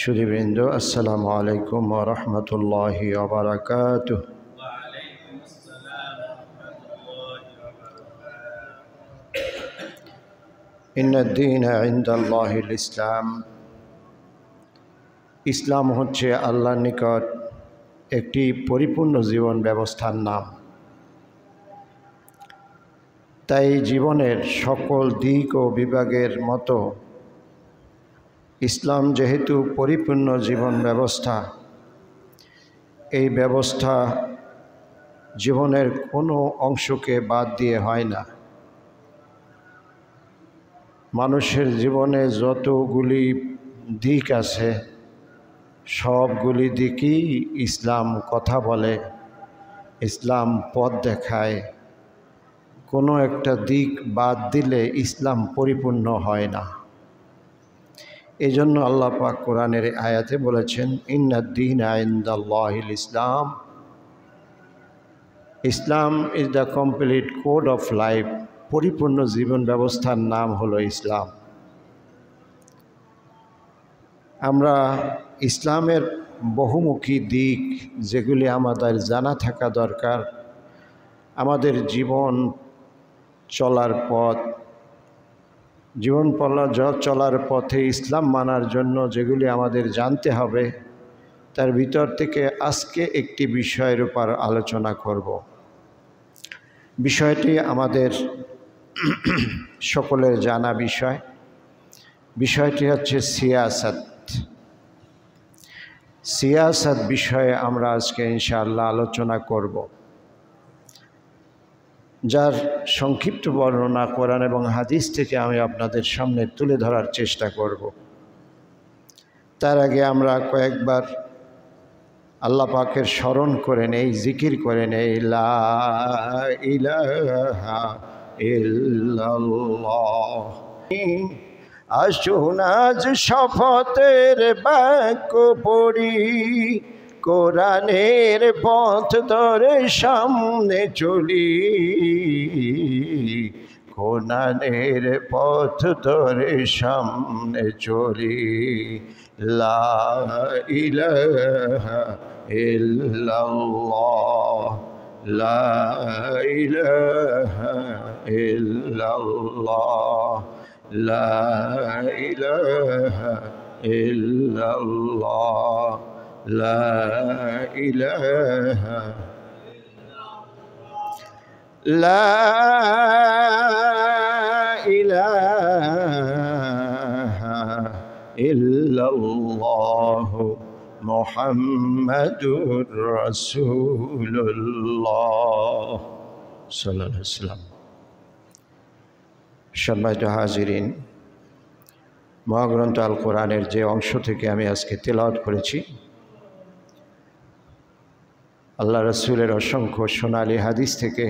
সুধীবৃন্দ, আসসালামু আলাইকুম ওয়া রাহমাতুল্লাহি ওয়া বারাকাতুহু। ইন্নাদ দীনা ইনদাল্লাহিল ইসলাম। ইসলাম হচ্ছে আল্লাহর নিকট একটি পরিপূর্ণ জীবন ব্যবস্থার নাম। তাই জীবনের সকল দিক ও বিভাগের মতো ইসলাম যেহেতু পরিপূর্ণ জীবন ব্যবস্থা, এই ব্যবস্থা জীবনের কোনো অংশকে বাদ দিয়ে হয় না। মানুষের জীবনে যতগুলি দিক আছে, সবগুলি দিকই ইসলাম কথা বলে, ইসলাম পথ দেখায়। কোনো একটা দিক বাদ দিলে ইসলাম পরিপূর্ণ হয় না। এই জন্য আল্লাহ পাক কোরআনের আয়াতে বলেছেন, ইন্নাদ দীনা ইনদাল্লাহিল ইসলাম। Islam is the complete code of life. পরিপূর্ণ জীবন ব্যবস্থার নাম হলো ইসলাম। আমরা ইসলামের বহুমুখী দিক যেগুলি আমাদের জানা থাকা দরকার, আমাদের জীবন চলার পথ, চলার পথে ইসলাম মানার জন্য যেগুলি আমাদের জানতে হবে, তার ভিতর থেকে আজকে একটি বিষয়ের উপর আলোচনা করব। বিষয়টি আমাদের সকলের জানা বিষয়। বিষয়টি হচ্ছে সিয়াসত। সিয়াসত বিষয়ে আমরা আজকে ইনশাআল্লাহ আলোচনা করব, যার সংক্ষিপ্ত বর্ণনা কোরআন এবং হাদিস থেকে আমি আপনাদের সামনে তুলে ধরার চেষ্টা করব। তার আগে আমরা কয়েকবার আল্লাহ পাকের স্মরণ করে নেই, জিকির করে নেই, লা ইলাহা ইল্লাল্লাহ। আসুন আজ শপথের বাক্য পড়ি, কোরআনের পথ ধরে সামনে চলি, কোরআনের পথ ধরে সামনে চলি। লা ইলাহা ইল্লাল্লাহ, লা ইলাহা ইল্লাল্লাহ, লা ইলাহা ইল্লাল্লাহ, লা ইলাহা, লা ইলাহা ইল্লাল্লাহ মুহাম্মাদুর রাসূলুল্লাহ সাল্লাল্লাহু আলাইহি ওয়াসাল্লাম। সম্মানিত হাজিরিন, মহাগ্রন্থ আল কোরআনের যে অংশ থেকে আমি আজকে তেলাওয়াত করেছি, আল্লাহ রসুলের অসংখ্য সোনালী হাদিস থেকে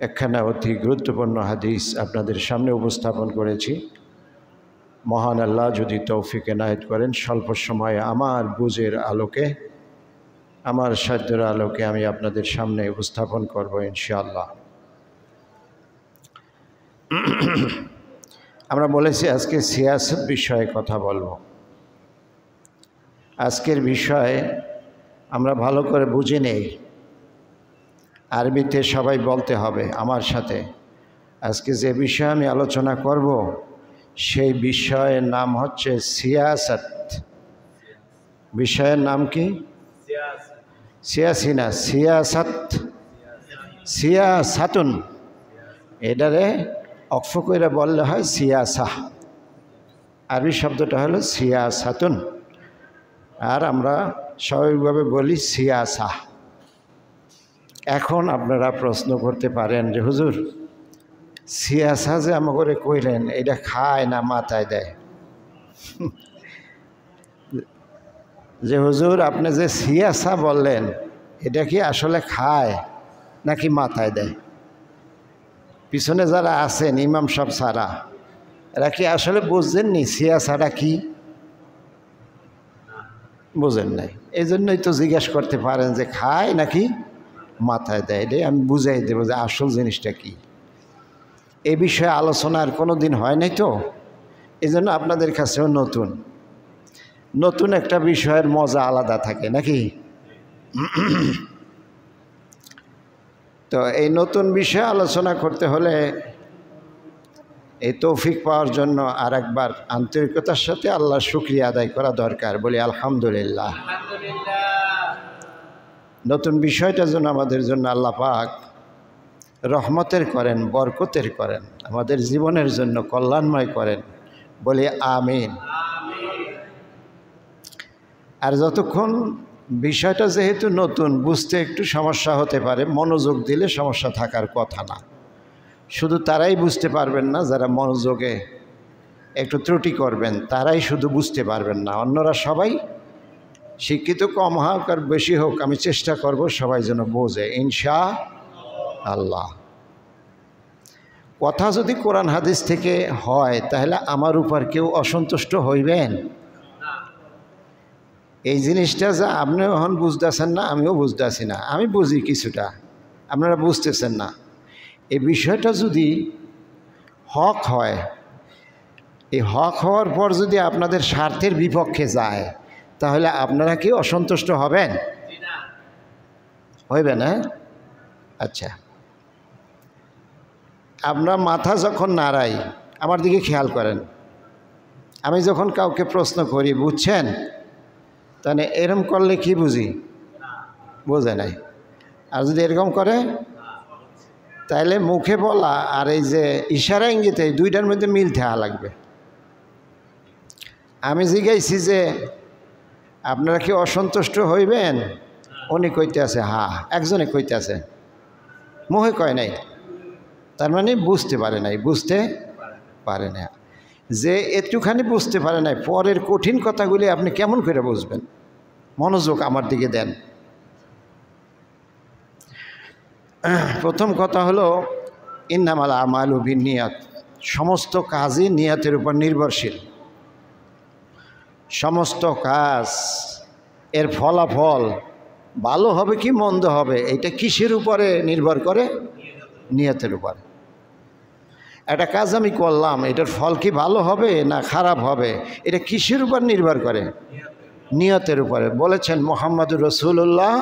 একখানা অতি গুরুত্বপূর্ণ হাদিস আপনাদের সামনে উপস্থাপন করেছি। মহান আল্লাহ যদি তৌফিক এনায়েত করেন, স্বল্প সময়ে আমার বুঝের আলোকে, আমার সাধ্যের আলোকে আমি আপনাদের সামনে উপস্থাপন করব ইনশাআল্লাহ। আমরা বলেছি আজকে সিয়াসত বিষয়ে কথা বলবো। আজকের বিষয়ে আমরা ভালো করে বুঝে নেই, আরবিতে সবাই বলতে হবে আমার সাথে। আজকে যে বিষয়ে আমি আলোচনা করব, সেই বিষয়ের নাম হচ্ছে সিয়াসত। বিষয়ের নাম কি? সিয়াসি না, সিয়াসত, সিয়াসাতুন। এটারে অক্ষ করে বললে হয় সিয়াসাহ। আরবি শব্দটা হলো সিয়াসাতুন, আর আমরা স্বাভাবিকভাবে বলি সিয়াসাহ। এখন আপনারা প্রশ্ন করতে পারেন যে হুজুর, সিয়াসা যে আমাকে কইলেন, এটা খায় না মাথায় দেয়? যে হুজুর আপনি যে সিয়াসা বললেন, এটা কি আসলে খায় নাকি মাথায় দেয়? পিছনে যারা আছেন ইমাম সাহেব সারা, এরা কি আসলে বুঝছেননি সিয়াসাটা কি? বুঝেন নাই। এই জন্যই তো জিজ্ঞেস করতে পারেন যে খায় নাকি মাথায় দেয়। এটাই আমি বুঝাই দেবো যে আসল জিনিসটা কি। এই বিষয়ে আলোচনার কোনো দিন হয় নাই, তো এই জন্য আপনাদের কাছেও নতুন। নতুন একটা বিষয়ের মজা আলাদা থাকে নাকি? তো এই নতুন বিষয়ে আলোচনা করতে হলে এই তৌফিক পাওয়ার জন্য আর একবার আন্তরিকতার সাথে আল্লাহর শুকরিয়া আদায় করা দরকার। বলি আলহামদুলিল্লাহ। নতুন বিষয়টা যেন আমাদের জন্য আল্লাহ পাক রহমতের করেন, বরকতের করেন, আমাদের জীবনের জন্য কল্যাণময় করেন। বলি আমিন। আর যতক্ষণ বিষয়টা যেহেতু নতুন, বুঝতে একটু সমস্যা হতে পারে, মনোযোগ দিলে সমস্যা থাকার কথা না। শুধু তারাই বুঝতে পারবেন না যারা মনোযোগে একটু ত্রুটি করবেন, তারাই শুধু বুঝতে পারবেন না, অন্যরা সবাই শিক্ষিত কম হোক আর বেশি হোক, আমি চেষ্টা করব সবাই যেন বোঝে ইনশাআল্লাহ। কথা যদি কোরআন হাদিস থেকে হয় তাহলে আমার উপর কেউ অসন্তুষ্ট হইবেন? এই জিনিসটা যা আপনিও এখন বুঝতেছেন না, আমিও বুঝতেছি না। আমি বুঝি কিছুটা, আপনারা বুঝতেছেন না। এই বিষয়টা যদি হক হয়, এই হক হওয়ার পর যদি আপনাদের স্বার্থের বিপক্ষে যায় তাহলে আপনারা কি অসন্তুষ্ট হবেন? হইবেন? হ্যাঁ, আচ্ছা। আপনার মাথা যখন নাড়াই, আমার দিকে খেয়াল করেন, আমি যখন কাউকে প্রশ্ন করি বুঝছেন, তাহলে এরকম করলে কি বুঝি? বোঝে নাই। আর যদি এরকম করে তাহলে মুখে বলা আর এই যে ইশারা ইঙ্গিতে দুইটার মধ্যে মিল থাকা লাগবে। আমি জিজ্ঞাসি যে আপনারা কি অসন্তুষ্ট হইবেন? উনি কইতে আছে হা, একজনে কইতে আছে, মুখে কয় নাই, তার মানে বুঝতে পারে নাই, বুঝতে পারে না। যে একটুখানি বুঝতে পারে নাই, পরের কঠিন কথাগুলি আপনি কেমন করে বুঝবেন? মনোযোগ আমার দিকে দেন। প্রথম কথা হলো ইন্নামাল আমালু বিন্নিয়াত, সমস্ত কাজই নিয়াতের উপর নির্ভরশীল। সমস্ত কাজ এর ফলাফল ভালো হবে কি মন্দ হবে, এটা কিসের উপরে নির্ভর করে? নিয়তের উপর। একটা কাজ আমি করলাম, এটার ফল কি ভালো হবে না খারাপ হবে, এটা কিসের উপর নির্ভর করে? নিয়তের উপরে। বলেছেন মুহাম্মদুর রাসূলুল্লাহ।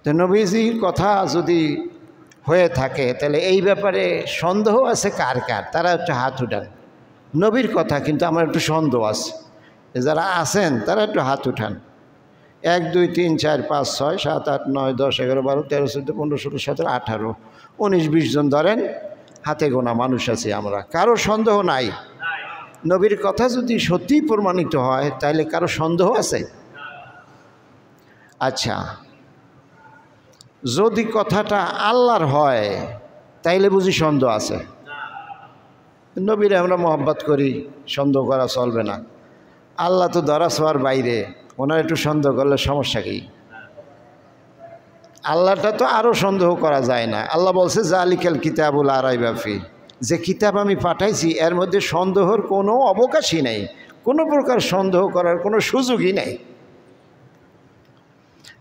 তো নবীজির কথা যদি হয়ে থাকে তাহলে এই ব্যাপারে সন্দেহ আছে কার কার? তারা একটু হাত উঠান। নবীর কথা কিন্তু আমার একটু সন্দেহ আছে, যারা আছেন তারা একটু হাত উঠান। 1 2 3 4 5 6 7 8 9 10 11 12 13 14 15 16 17 18 19 20 জন ধরেন, হাতে গোনা মানুষ আছি আমরা, কারো সন্দেহ নাই। নবীর কথা যদি সত্যিই প্রমাণিত হয় তাহলে কারো সন্দেহ আছে? আচ্ছা, যদি কথাটা আল্লাহর হয় তাইলে বুঝি সন্দেহ আছে? নবীরে আমরা মহব্বত করি, সন্দেহ করা চলবে না। আল্লাহ তো ধরা ছোঁয়ার বাইরে, ওনার একটু সন্দেহ করলে সমস্যা কি? আল্লাহটা তো আরও সন্দেহ করা যায় না। আল্লাহ বলছে জালিকাল কিতাবুল লা রাইবা ফি, যে কিতাব আমি পাঠাইছি এর মধ্যে সন্দেহের কোনো অবকাশই নেই, কোনো প্রকার সন্দেহ করার কোনো সুযোগই নেই।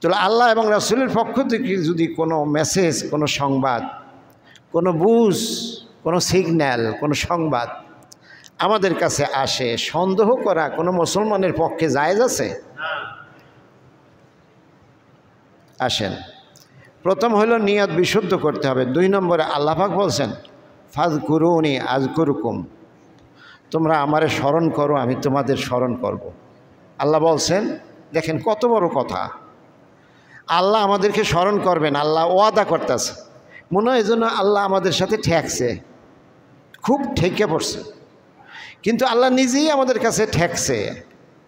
তাহলে আল্লাহ এবং রাসূলের পক্ষ থেকে যদি কোনো মেসেজ, কোনো সংবাদ, কোনো বুঝ, কোনো সিগন্যাল, কোনো সংবাদ আমাদের কাছে আসে, সন্দেহ করা কোনো মুসলমানের পক্ষে জায়েজ আছে? আসেন, প্রথম হলো নিয়ত বিশুদ্ধ করতে হবে। 2 নম্বরে আল্লাহ পাক বলছেন ফাযকুরুনি আযকুরকুম, তোমরা আমারে স্মরণ করো, আমি তোমাদের স্মরণ করব। আল্লাহ বলছেন, দেখেন কত বড় কথা। আল্লাহ আমাদেরকে স্মরণ করবেন, আল্লাহ ওয়াদা করতেছে। মনে হয় যেন আল্লাহ আমাদের সাথে ঠেকছে, খুব ঠেকে পড়ছে, কিন্তু আল্লাহ নিজেই আমাদের কাছে ঠেকছে।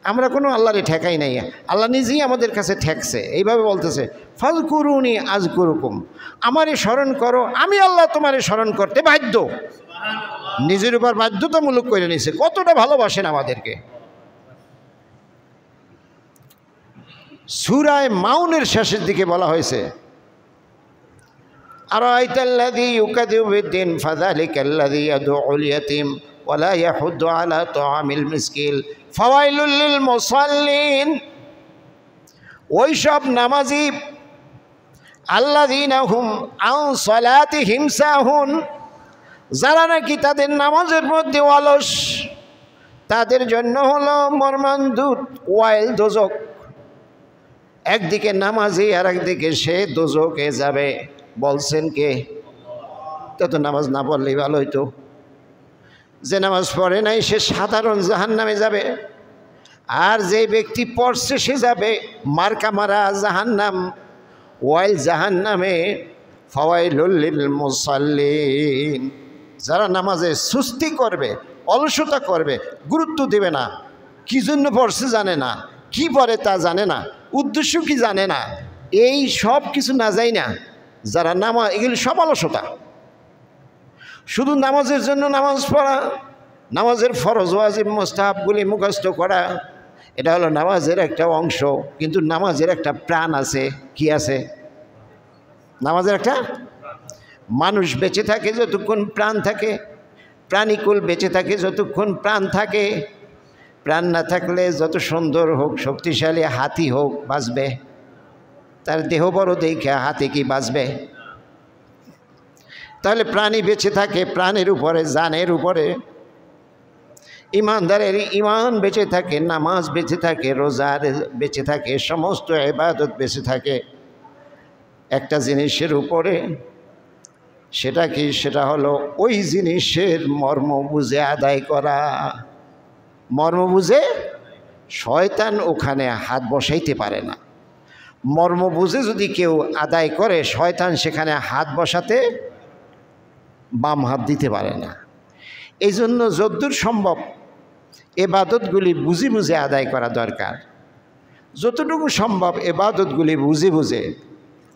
আমরা কোনো আল্লাহরে ঠেকাই নাই, আল্লাহ নিজেই আমাদের কাছে ঠেকছে। এইভাবে বলতেছে ফাযকুরুনি আযকুরকুম, আমারে স্মরণ করো, আমি আল্লাহ তোমারে স্মরণ করতে বাধ্য। নিজের উপর বাধ্যতামূলক করে নিয়েছে। কতটা ভালোবাসেন আমাদেরকে। সূরা মাউনের শেষের দিকে বলা হয়েছে আরাআইতাল্লাযী ইউকাযযিবু বিদ্দীন ফাযালিকাল্লাযী ইয়াদউল ইয়াতীম ওয়া লা ইয়াহুদ্দু আলা তাআমিল মিসকিন ফাওয়াইলুল লিল মুসাল্লিন। ওই সব নামাজি আল্লাযীনা হুম আন সালাতিহিম সাহুন, যারা নাকি তাদের নামাজের মধ্যে অলস, তাদের জন্য হলো মর্মান্তুদ ওয়াইল দোজক। একদিকে নামাজি আর একদিকে সে দোজকে যাবে। বলছেন কে? তো নামাজ না পড়লেই ভালো হইতো। যে নামাজ পড়ে নাই সে সাধারণ জাহান্নামে যাবে, আর যে ব্যক্তি পড়ছে সে যাবে মার্কা মারা জাহান্নাম। ওয়াইল জাহান্নামে ফাওয়াইলুল লিল মুসাল্লিন। যারা নামাজে সুস্তি করবে, অলসতা করবে, গুরুত্ব দেবে না, কি জন্য পড়ছে জানে না, কি পড়ে তা জানে না, উদ্দেশ্য কি জানে না, এই সব কিছু না যায় না যারা নামাজ, এগুলি সব অলসতা। শুধু নামাজের জন্য নামাজ পড়া, নামাজের ফরজ ওয়াজিব মুস্তাহাবগুলি মুখস্থ করা, এটা হলো নামাজের একটা অংশ। কিন্তু নামাজের একটা প্রাণ আছে। কি আছে? নামাজের একটা মানুষ বেঁচে থাকে যতক্ষণ প্রাণ থাকে, প্রাণীকুল বেঁচে থাকে যতক্ষণ প্রাণ থাকে। প্রাণ না থাকলে যত সুন্দর হোক, শক্তিশালী হাতি হোক, বাঁচবে? তার দেহ বড় দেখে হাতি কি বাঁচবে? তাহলে প্রাণী বেঁচে থাকে প্রাণের উপরে, জানের উপরে। ইমানদারের ইমান বেঁচে থাকে, নামাজ বেঁচে থাকে, রোজার বেঁচে থাকে, সমস্ত ইবাদত বেঁচে থাকে একটা জিনিসের উপরে। সেটা কি? সেটা হলো ওই জিনিসের মর্ম বুঝে আদায় করা। মর্ম বুঝে শয়তান ওখানে হাত বসাইতে পারে না। মর্ম বুঝে যদি কেউ আদায় করে, শয়তান সেখানে হাত বসাতে, বাম হাত দিতে পারে না। এই জন্য যদ্দূর সম্ভব এবাদতগুলি বুঝে বুঝে আদায় করা দরকার। যতটুকু সম্ভব এবাদতগুলি বুঝে বুঝে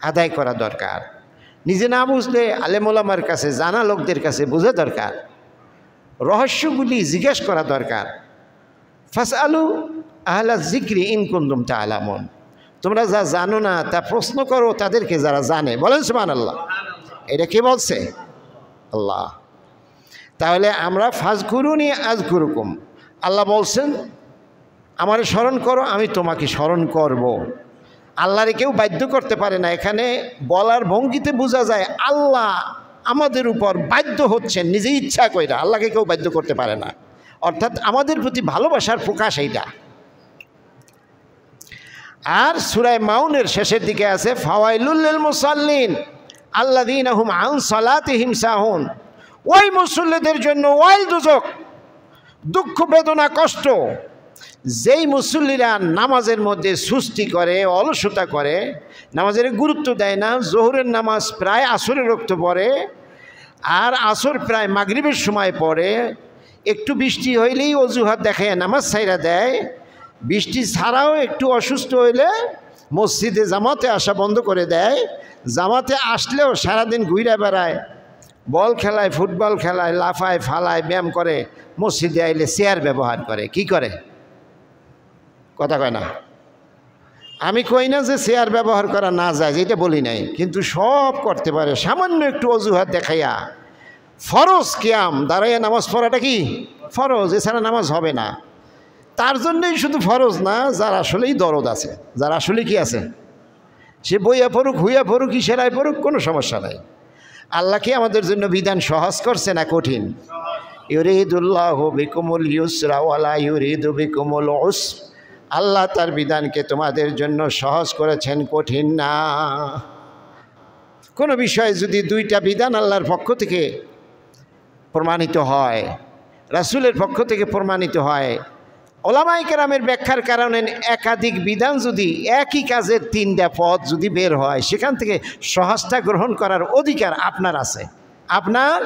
আদায় করা দরকার। নিজে না বুঝলে আলেম ওলামার কাছে, জানা লোকদের কাছে বোঝা দরকার। রহস্যগুলি জিজ্ঞেস করা দরকার। ফাসআলু আহলা যিকরি ইন কুনতুম তা'লামুন। তোমরা যা জানো না তা প্রশ্ন করো তাদেরকে যারা জানে। বলেন সুবহানাল্লাহ। এটা কে বলছে? আল্লাহ। তাহলে আমরা ফাজকুরুনি আযকুরুকুম, আল্লাহ বলছেন আমারে স্মরণ করো, আমি তোমাকে স্মরণ করব। আল্লাহরে কেউ বাধ্য করতে পারে না। এখানে বলার ভঙ্গিতে বোঝা যায় আল্লাহ আমাদের উপর বাধ্য হচ্ছেন নিজে ইচ্ছা কইরা। আল্লাহকে কেউ বাধ্য করতে পারে না, অর্থাৎ আমাদের প্রতি ভালোবাসার প্রকাশ এইটা। আর সূরা মাউনের শেষের দিকে আছে ফাওয়াইলুল লিল মুসাল্লিন আল্লাযীনা হুম আন সালাতিহিম সাহুন। ওই মুসল্লিদের জন্য ওয়াইল দুজক, দুঃখ বেদনা কষ্ট। যেই মুসল্লিরা নামাজের মধ্যে সুস্তি করে, অলসতা করে, নামাজের গুরুত্ব দেয় না, জোহরের নামাজ প্রায় আসরের রক্ত পড়ে, আর আসর প্রায় মাগরিবের সময় পড়ে, একটু বৃষ্টি হইলেই অজুহাত দেখায় নামাজ ছাইরা দেয়, বৃষ্টি ছাড়াও একটু অসুস্থ হইলে মসজিদে জামাতে আসা বন্ধ করে দেয়, জামাতে আসলেও সারাদিন ঘুরে বেড়ায়, বল খেলায়, ফুটবল খেলায়, লাফায় ফালায়, ব্যায়াম করে, মসজিদে আইলে চেয়ার ব্যবহার করে। কি করে? কথা কয় না। আমি কই না যে চেয়ার ব্যবহার করা না যায়, যেটা বলি নাই, কিন্তু সব করতে পারে। সামান্য একটু অজুহাত দেখাইয়া ফরজ কিয়াম দাঁড়াইয়া নামাজ পড়াটা কি ফরজ, এছাড়া নামাজ হবে না। তার জন্যই শুধু ফরজ না, যার আসলেই দরদ আছে, যার আসলে কি আছে, সে বইয়া পড়ুক, হুইয়া পড়ুক, ইশারায় পড়ুক, কোনো সমস্যা নাই। আল্লাহ কি আমাদের জন্য বিধান সহজ করছে না কঠিন? ইউরিদুল্লাহু বিকুমুল ইউসরা ওয়ালা ইউরিদু বিকুমুল উসর। আল্লাহ তার বিধানকে তোমাদের জন্য সহজ করেছেন, কঠিন না। কোনো বিষয়ে যদি দুইটা বিধান আল্লাহর পক্ষ থেকে প্রমাণিত হয়, রাসূলের পক্ষ থেকে প্রমাণিত হয়, ওলামায়ে কেরামের ব্যাখ্যার কারণে একাধিক বিধান যদি একই কাজের তিনটা পথ যদি বের হয়, সেখান থেকে সহজটা গ্রহণ করার অধিকার আপনার আছে। আপনার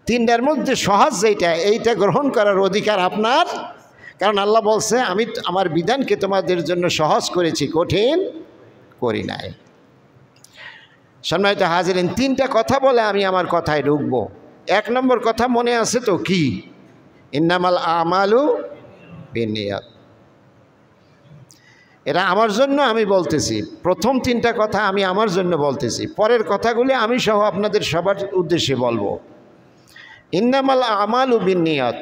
তিনটার মধ্যে সহজ যেটা, এইটা গ্রহণ করার অধিকার আপনার। কারণ আল্লাহ বলছে আমি আমার বিধানকে তোমাদের জন্য সহজ করেছি, কঠিন করি নাই। সম্মানিত হাজিরিন, তিনটা কথা বলে আমি আমার কথায় ঢুকবো। এক নম্বর কথা মনে আছে তো? কি? ইন্নামাল আমালু বিন্নিয়াত। এটা আমার জন্য আমি বলতেছি। প্রথম তিনটা কথা আমি আমার জন্য বলতেছি, পরের কথাগুলি আমি সহ আপনাদের সবার উদ্দেশ্যে বলবো। ইন্নামাল আমালু বিন্নিয়াত,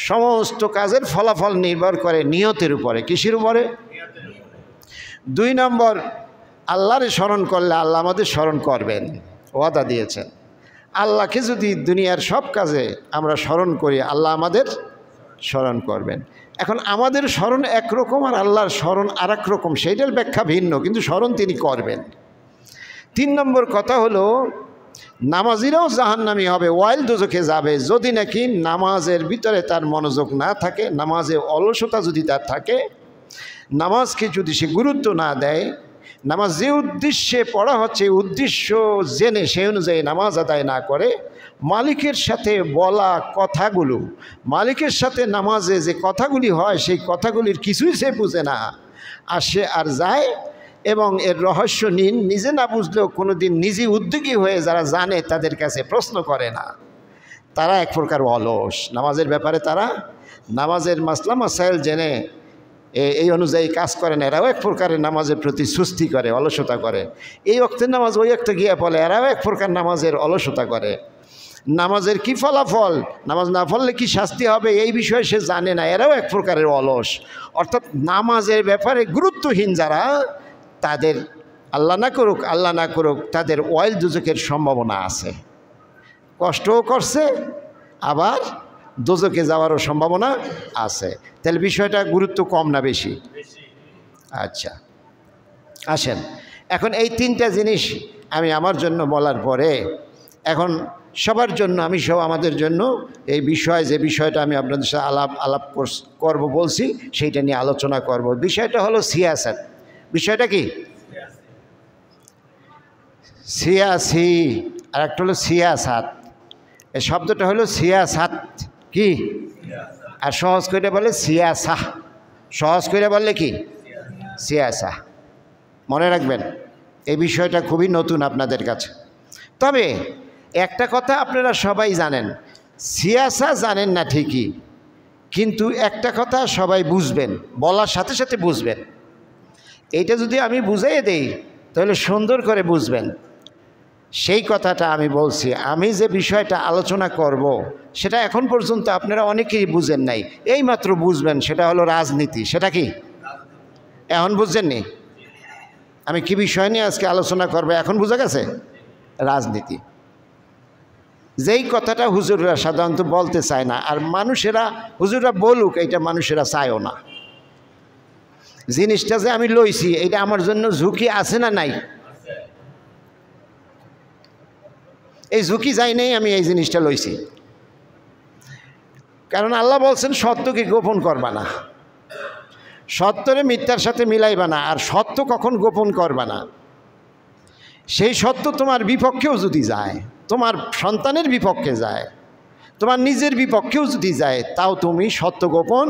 সমস্ত কাজের ফলাফল নির্ভর করে নিয়তের উপরে। কিসের উপরে? দুই নম্বর, আল্লাহরে স্মরণ করলে আল্লাহ আমাদের স্মরণ করবেন, ওয়াদা দিয়েছেন। আল্লাহকে যদি দুনিয়ার সব কাজে আমরা স্মরণ করি, আল্লাহ আমাদের স্মরণ করবেন। এখন আমাদের স্মরণ একরকম আর আল্লাহর স্মরণ আর এক রকম, সেইটার ব্যাখ্যা ভিন্ন, কিন্তু স্মরণ তিনি করবেন। 3 নম্বর কথা হলো নামাজিরাও জাহান্নামী হবে, ওয়াইল দোজখে যাবে যদি নাকি নামাজের ভিতরে তার মনোযোগ না থাকে, নামাজে অলসতা যদি তার থাকে, নামাজকে যদি সে গুরুত্ব না দেয়, নামাজ যে উদ্দেশ্যে পড়া হচ্ছে উদ্দেশ্য জেনে সেই অনুযায়ী নামাজ আদায় না করে, মালিকের সাথে বলা কথাগুলো, মালিকের সাথে নামাজে যে কথাগুলি হয় সেই কথাগুলির কিছুই সে বুঝে না, আসে আর যায়, এবং এর রহস্য নিজে না বুঝলেও কোনো দিন নিজে উদ্যোগী হয়ে যারা জানে তাদের কাছে প্রশ্ন করে না, তারা এক প্রকার অলস নামাজের ব্যাপারে। তারা নামাজের মাসলা মাসাইল জেনে এই অনুযায়ী কাজ করে না, এরাও এক প্রকারের নামাজের প্রতি সুস্থি করে, অলসতা করে। এই ওয়াক্তের নামাজ ওই ওয়াক্তে গিয়ে পড়ে, এরাও এক প্রকার নামাজের অলসতা করে। নামাজের কি ফলাফল, নামাজ না পড়লে কি শাস্তি হবে, এই বিষয়ে সে জানে না, এরাও এক প্রকারের অলস। অর্থাৎ নামাজের ব্যাপারে গুরুত্বহীন যারা, তাদের আল্লাহ না করুক তাদের ওয়াইল দোজখের সম্ভাবনা আছে। কষ্টও করছে, আবার দোজখে যাওয়ারও সম্ভাবনা আছে। তাহলে বিষয়টা গুরুত্ব কম না বেশি? আচ্ছা, আসেন এখন এই 3টা জিনিস আমি আমার জন্য বলার পরে এখন সবার জন্য, আমি সব আমাদের জন্য এই বিষয়, যে বিষয়টা আমি আপনাদের সাথে আলাপ করব বলছি, সেইটা নিয়ে আলোচনা করব। বিষয়টা হলো সিয়াসাত। বিষয়টা কি? সিয়াসি, আর একটা হলো সিয়াসাত। এই শব্দটা হলো সিয়াসাত, কি? আর সহজ করে বলে সিয়াসা, সহজ করে বললে কি? সিয়াসা। মনে রাখবেন এই বিষয়টা খুবই নতুন আপনাদের কাছে। তবে একটা কথা আপনারা সবাই জানেন, সিয়াসা জানেন না ঠিকই, কিন্তু একটা কথা সবাই বুঝবেন, বলার সাথে সাথে বুঝবেন। এইটা যদি আমি বুঝাইয়ে দেই তাহলে সুন্দর করে বুঝবেন। সেই কথাটা আমি বলছি, আমি যে বিষয়টা আলোচনা করব সেটা এখন পর্যন্ত আপনারা অনেকেই বুঝেন নাই, এইমাত্র বুঝবেন। সেটা হলো রাজনীতি। সেটা কি? এখন বুঝছেননি আমি কি বিষয় নিয়ে আজকে আলোচনা করব? এখন বুঝা গেছে? রাজনীতি। যেই কথাটা হুজুররা সাধারণত বলতে চায় না, আর মানুষেরা, হুজুররা বলুক, এইটা মানুষেরা চায়ও না। জিনিসটা যে আমি লইছি এটা আমার জন্য ঝুঁকি আছে না নাই? এই ঝুঁকি যাই নেই, আমি এই জিনিসটা লইছি। কারণ আল্লাহ বলছেন সত্যকে গোপন করবা না, সত্যরে মিথ্যার সাথে মিলাইবা না, আর সত্য কখন গোপন করবা না। সেই সত্য তোমার বিপক্ষেও যদি যায়, তোমার সন্তানের বিপক্ষে যায়, তোমার নিজের বিপক্ষেও যদি যায়, তাও তুমি সত্য গোপন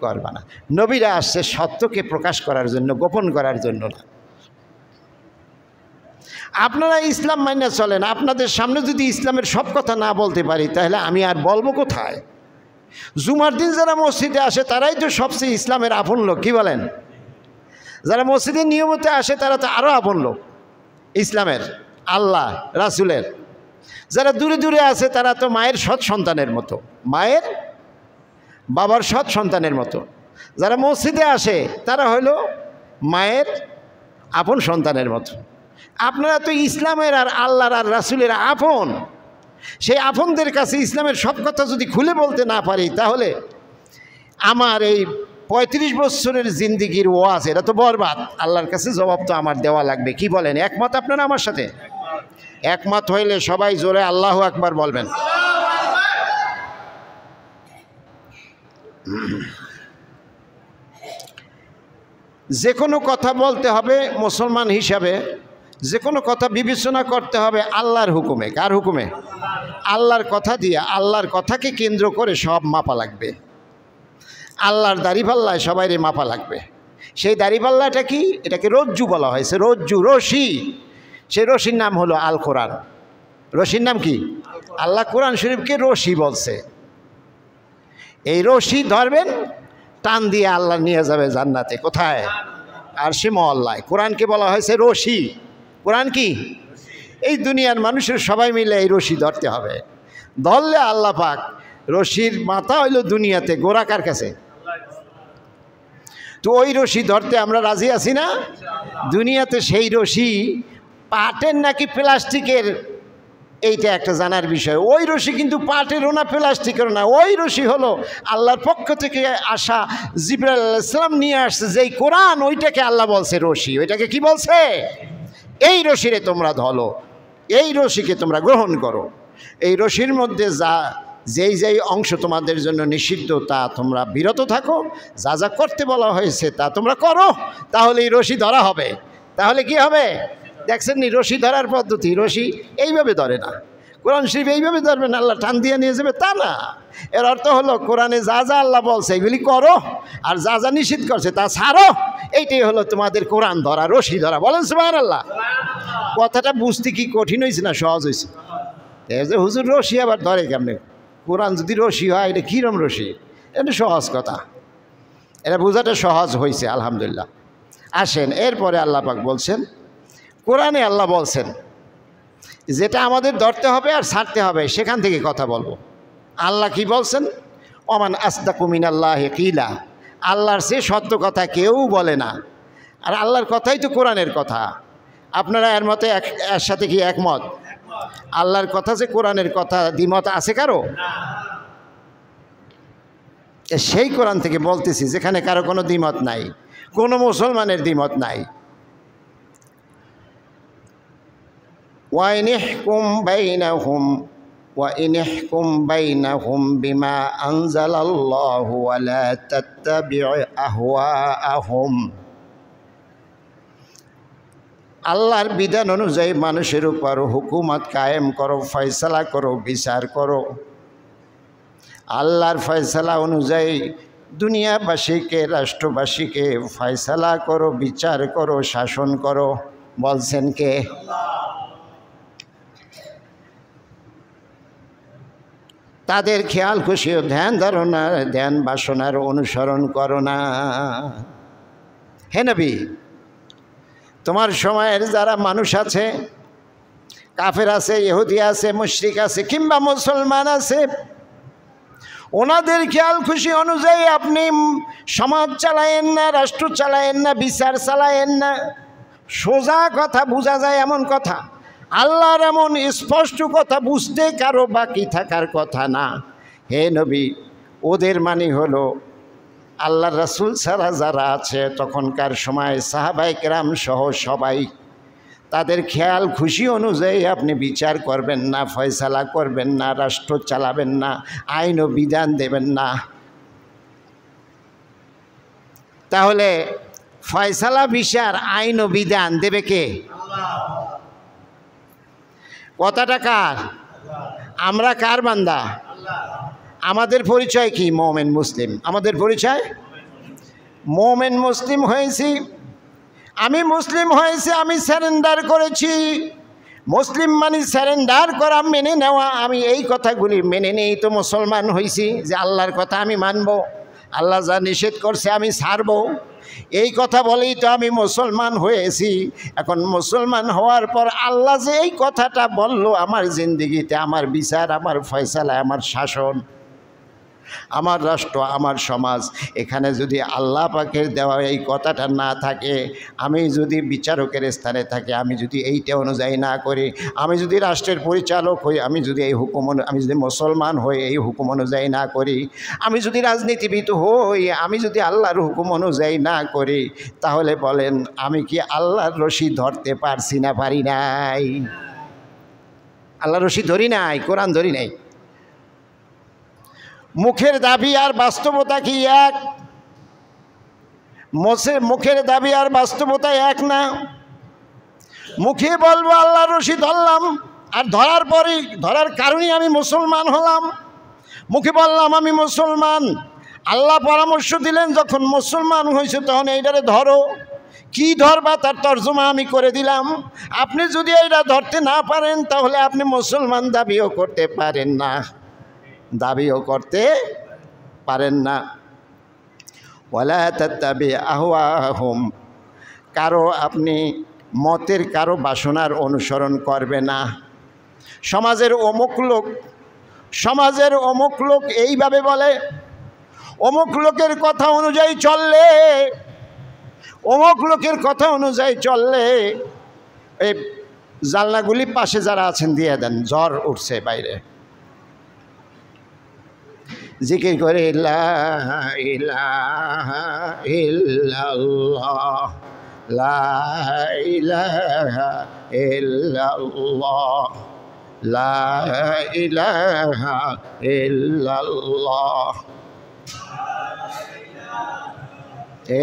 করবা না। নবীরা আসছে সত্যকে প্রকাশ করার জন্য, গোপন করার জন্য না। আপনারা ইসলাম মাইনে চলেন, আপনাদের সামনে যদি ইসলামের সব কথা না বলতে পারি তাহলে আমি আর বলবো কোথায়? জুমার দিন যারা মসজিদে আসে তারাই তো সবচেয়ে ইসলামের আপন লোক, কি বলেন? যারা মসজিদে নিয়মিত আসে তারা তো আরও আপন লোক ইসলামের, আল্লাহ রাসূলের। যারা দূরে দূরে আছে তারা তো মায়ের সৎ সন্তানের মতো, মায়ের বাবার সৎ সন্তানের মতো। যারা মসজিদে আসে তারা হলো মায়ের আপন সন্তানের মতো। আপনারা তো ইসলামের আর আল্লাহর আর রাসূলের আপন। সেই আপনদের কাছে ইসলামের সব কথা যদি খুলে বলতে না পারি তাহলে আমার এই 35 বছরের জিন্দিগির ওয়াজ এটা তো বরবাদ। আল্লাহর কাছে জবাব তো আমার দেওয়া লাগবে, কি বলেন? একমত আপনারা আমার সাথে? একমত হইলে সবাই জোরে আল্লাহু আকবার বলবেন। যে কোনো কথা বলতে হবে মুসলমান হিসাবে, যে কোনো কথা বিবেচনা করতে হবে আল্লাহর হুকুমে। কার হুকুমে? আল্লাহর কথা দিয়ে, আল্লাহর কথাকে কেন্দ্র করে সব মাপা লাগবে। আল্লাহর দাড়িপাল্লায় সবাইরে মাপা লাগবে। সেই দাড়িপাল্লাটা কি? এটাকে রজ্জু বলা হয়েছে, রজ্জু, রশি। সেই রশির নাম হলো আল কোরআন। রশির নাম কি? আল্লাহ কোরআন শরীফকে রশি বলছে। এই রশি ধরবেন, টান দিয়ে আল্লাহ নিয়ে যাবে জান্নাতে। কোথায়? আরশে মহল্লায়। কোরআনকে বলা হয়েছে রশি। কোরআন কি? এই দুনিয়ার মানুষের সবাই মিলে এই রশি ধরতে হবে। ধরলে আল্লাহ পাক, রশির মাথা হইল দুনিয়াতে, গোড়া কার কাছে? তো ওই রশি ধরতে আমরা রাজি আছি না? দুনিয়াতে সেই রশি পাটের নাকি প্লাস্টিকের, এইটা একটা জানার বিষয়। ওই রশি কিন্তু পাটেরও না, প্লাস্টিকেরও না। ওই রশি হলো আল্লাহর পক্ষ থেকে আসা, জিবরাইল আলাইহিস সালাম নিয়ে আসছে যেই কোরআন, ওইটাকে আল্লাহ বলছে রশি। ওইটাকে কি বলছে? এই রশিরে তোমরা ধরো, এই রশিকে তোমরা গ্রহণ করো। এই রশির মধ্যে যেই অংশ তোমাদের জন্য নিষিদ্ধ তা তোমরা বিরত থাকো, যা যা করতে বলা হয়েছে তা তোমরা করো, তাহলে এই রশি ধরা হবে। তাহলে কি হবে? দেখছেন নি রশি ধরার পদ্ধতি? রশি এইভাবে ধরে না, কোরআন শরীফ এইভাবে ধরবে না, আল্লাহ টান দিয়ে নিয়ে যাবে তা না। এর অর্থ হলো কোরআনে যা যা আল্লাহ বলছে এগুলি করো, আর যা যা নিষিদ্ধ করছে তা ছাড়ো। এইটাই হলো তোমাদের কোরআন ধরা, রশি ধরা। বলেন সুবহানাল্লাহ। কথাটা বুঝতে কি কঠিন হয়েছে না সহজ হয়েছে? যে হুজুর রশি আবার ধরে কেমনে? কোরআন যদি রশি হয় এটা কীরম রশি? এটা সহজ কথা, এটা বোঝাটা সহজ হয়েছে আলহামদুলিল্লাহ। আসেন এরপরে আল্লাহ পাক বলছেন, কোরআনে আল্লাহ বলছেন যেটা আমাদের ধরতে হবে আর ছাড়তে হবে সেখান থেকে কথা বলবো। আল্লাহ কি বলছেন? ওমান আসদাকু মিনাল্লাহি কিলা, আল্লাহর সে সত্য কথা কেউ বলে না। আর আল্লাহর কথাই তো কোরআনের কথা। আপনারা এর মতে এর সাথে কি একমত? আল্লাহর কথা যে কোরআনের কথা, দ্বিমত আছে কারো? সেই কোরআন থেকে বলতেছি যেখানে কারো কোনো দ্বিমত নাই, কোনো মুসলমানের দ্বিমত নাই। ওয়াইনিহকুম বাইনাহুম বিমা আনজালাল্লাহু ওয়ালা তাত্তাবিউ আহওয়াআহুম, আল্লাহর বিধান অনুযায়ী মানুষের উপর হুকুমত কায়েম করো, ফয়সালা করো, বিচার করো। আল্লাহর ফয়সালা অনুযায়ী দুনিয়াবাসীকে, রাষ্ট্রবাসীকে ফয়সালা করো, বিচার করো, শাসন করো। বলছেন কে? তাদের খেয়াল খুশি ও ধ্যান ধারণা, ধ্যান বাসনার অনুসরণ করো না। হে নবী, তোমার সময়ের যারা মানুষ আছে, কাফের আছে, ইহুদি আছে, মুশরিক আছে, কিংবা মুসলমান আছে, ওনাদের খেয়াল খুশি অনুযায়ী আপনি সমাজ চালায়েন না, রাষ্ট্র চালায়েন না, বিচার চালায়েন না। সোজা কথা, বোঝা যায় এমন কথা, আল্লাহর এমন স্পষ্ট কথা বুঝতে কারো বাকি থাকার কথা না। হে নবী, ওদের মানে হলো আল্লাহর রাসূল ছাড়া যারা আছে তখনকার সময় সাহাবায়ে কেরাম সহ সবাই, তাদের খেয়াল খুশি অনুযায়ী আপনি বিচার করবেন না, ফয়সালা করবেন না, রাষ্ট্র চালাবেন না, আইন ও বিধান দেবেন না। তাহলে ফয়সালা, বিচার, আইন ও বিধান দেবে কে? কথাটা কার? আমরা কার বান্দা? আমাদের পরিচয় কি? মুমিন মুসলিম। আমাদের পরিচয় মুমিন মুসলিম হয়েছি। আমি মুসলিম হয়েছি, আমি স্যারেন্ডার করেছি। মুসলিম মানে স্যারেন্ডার করা, মেনে নেওয়া। আমি এই কথাগুলি মেনে নেই তো মুসলমান হয়েছি, যে আল্লাহর কথা আমি মানব, আল্লাহ যা নিষেধ করছে আমি ছাড়ব। এই কথা বলেই তো আমি মুসলমান হয়েছি। এখন মুসলমান হওয়ার পর আল্লাহ যে এই কথাটা বলল আমার জিন্দেগিতে, আমার বিচার, আমার ফয়সালা, আমার শাসন, আমার রাষ্ট্র, আমার সমাজ, এখানে যদি আল্লাহ পাকের দেওয়া এই কথাটা না থাকে, আমি যদি বিচারকের স্থানে থাকি, আমি যদি এইটা অনুযায়ী না করি, আমি যদি রাষ্ট্রের পরিচালক হই, আমি যদি এই হুকুম, আমি যদি মুসলমান হই এই হুকুম অনুযায়ী না করি, আমি যদি রাজনীতিবিদ হই, আমি যদি আল্লাহর হুকুম অনুযায়ী না করি, তাহলে বলেন আমি কি আল্লাহর রশি ধরতে পারছি না পারি নাই? আল্লাহর রশি ধরি নাই, কোরআন ধরি নাই। মুখের দাবি আর বাস্তবতা কি এক? মুখের দাবি আর বাস্তবতা এক না। মুখে বলবো আল্লাহর রশি ধরলাম, আর ধরার পরে ধরার কারণেই আমি মুসলমান হলাম। মুখে বললাম আমি মুসলমান, আল্লাহ পরামর্শ দিলেন যখন মুসলমান হয়েছে তখন এইটারে ধরো। কি ধরবা তার তর্জমা আমি করে দিলাম। আপনি যদি এইটা ধরতে না পারেন তাহলে আপনি মুসলমান দাবিও করতে পারেন না, দাবিও করতে পারেন না। ওয়ালা তাত্তাবিউ আহওয়াহুম, কারো আপনি মতের, কারো বাসনার অনুসরণ করবে না। সমাজের অমুক লোক এইভাবে বলে, অমুক লোকের কথা অনুযায়ী চললে, অমুক লোকের কথা অনুযায়ী চললে এই জানলাগুলি পাশে যারা আছেন দিয়ে দেন, জ্বর উঠছে বাইরে। জিকির করে লা ইলাহা ইল্লাল্লাহ, লা ইলাহা ইল্লাল্লাহ, লা ইলাহা ইল্লাল্লাহ,